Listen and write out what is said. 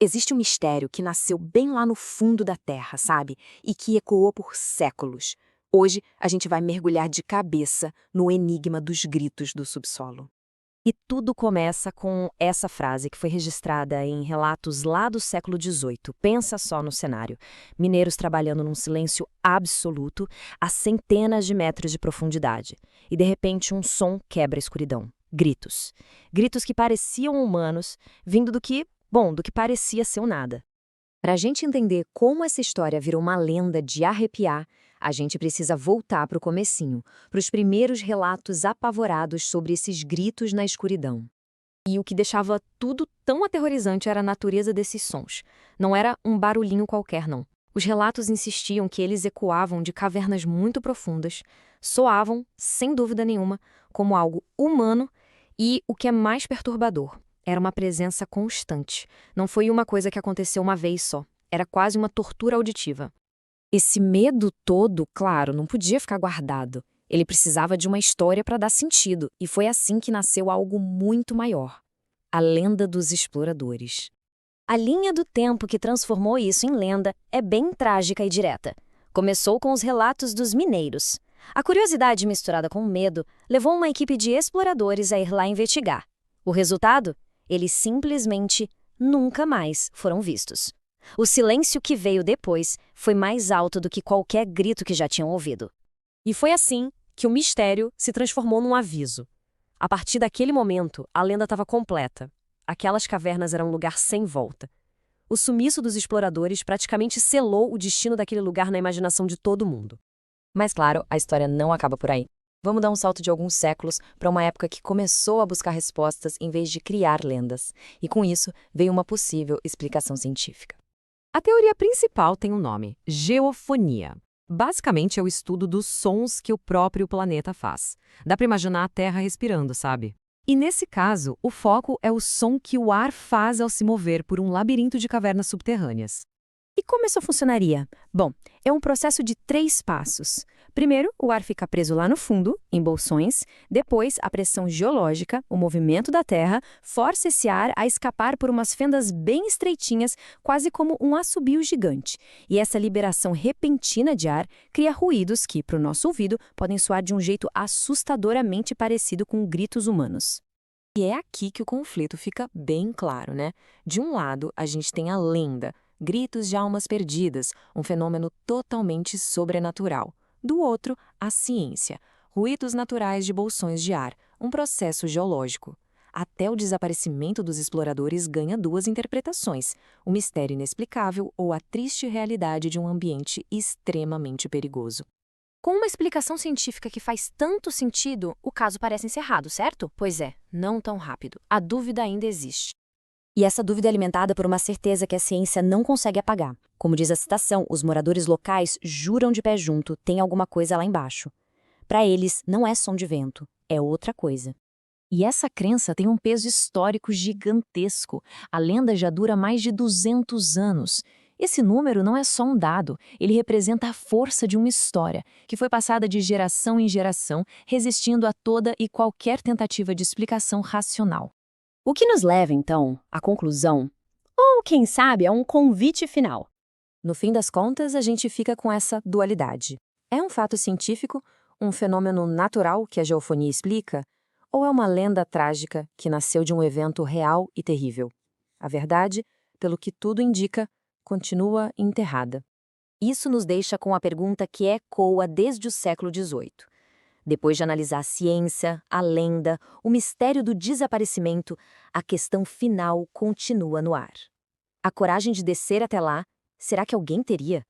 Existe um mistério que nasceu bem lá no fundo da Terra, sabe? E que ecoou por séculos. Hoje, a gente vai mergulhar de cabeça no enigma dos gritos do subsolo. E tudo começa com essa frase que foi registrada em relatos lá do século XVIII. Pensa só no cenário. Mineiros trabalhando num silêncio absoluto a centenas de metros de profundidade. E de repente um som quebra a escuridão. Gritos. Gritos que pareciam humanos, vindo do que parecia ser um nada. Para a gente entender como essa história virou uma lenda de arrepiar, a gente precisa voltar para o comecinho, para os primeiros relatos apavorados sobre esses gritos na escuridão. E o que deixava tudo tão aterrorizante era a natureza desses sons. Não era um barulhinho qualquer, não. Os relatos insistiam que eles ecoavam de cavernas muito profundas, soavam, sem dúvida nenhuma, como algo humano e, o que é mais perturbador, era uma presença constante. Não foi uma coisa que aconteceu uma vez só. Era quase uma tortura auditiva. Esse medo todo, claro, não podia ficar guardado. Ele precisava de uma história para dar sentido, e foi assim que nasceu algo muito maior: a lenda dos exploradores. A linha do tempo que transformou isso em lenda é bem trágica e direta. Começou com os relatos dos mineiros. A curiosidade misturada com o medo levou uma equipe de exploradores a ir lá investigar. O resultado? Eles simplesmente nunca mais foram vistos. O silêncio que veio depois foi mais alto do que qualquer grito que já tinham ouvido. E foi assim que o mistério se transformou num aviso. A partir daquele momento, a lenda estava completa. Aquelas cavernas eram um lugar sem volta. O sumiço dos exploradores praticamente selou o destino daquele lugar na imaginação de todo mundo. Mas claro, a história não acaba por aí. Vamos dar um salto de alguns séculos para uma época que começou a buscar respostas em vez de criar lendas. E com isso veio uma possível explicação científica. A teoria principal tem um nome: geofonia. Basicamente é o estudo dos sons que o próprio planeta faz. Dá para imaginar a Terra respirando, sabe? E nesse caso, o foco é o som que o ar faz ao se mover por um labirinto de cavernas subterrâneas. E como isso funcionaria? Bom, é um processo de 3 passos. Primeiro, o ar fica preso lá no fundo, em bolsões. Depois, a pressão geológica, o movimento da Terra, força esse ar a escapar por umas fendas bem estreitinhas, quase como um assobio gigante. E essa liberação repentina de ar cria ruídos que, para o nosso ouvido, podem soar de um jeito assustadoramente parecido com gritos humanos. E é aqui que o conflito fica bem claro, né? De um lado, a gente tem a lenda, gritos de almas perdidas, um fenômeno totalmente sobrenatural. Do outro, a ciência, ruídos naturais de bolsões de ar, um processo geológico. Até o desaparecimento dos exploradores ganha 2 interpretações: o mistério inexplicável ou a triste realidade de um ambiente extremamente perigoso. Com uma explicação científica que faz tanto sentido, o caso parece encerrado, certo? Pois é, não tão rápido. A dúvida ainda existe. E essa dúvida é alimentada por uma certeza que a ciência não consegue apagar. Como diz a citação, os moradores locais juram de pé junto, tem alguma coisa lá embaixo. Para eles, não é som de vento, é outra coisa. E essa crença tem um peso histórico gigantesco. A lenda já dura mais de 200 anos. Esse número não é só um dado, ele representa a força de uma história, que foi passada de geração em geração, resistindo a toda e qualquer tentativa de explicação racional. O que nos leva, então, à conclusão, ou quem sabe, a um convite final. No fim das contas, a gente fica com essa dualidade. É um fato científico, um fenômeno natural que a geofonia explica, ou é uma lenda trágica que nasceu de um evento real e terrível? A verdade, pelo que tudo indica, continua enterrada. Isso nos deixa com a pergunta que ecoa desde o século XVIII. Depois de analisar a ciência, a lenda, o mistério do desaparecimento, a questão final continua no ar. A coragem de descer até lá, será que alguém teria?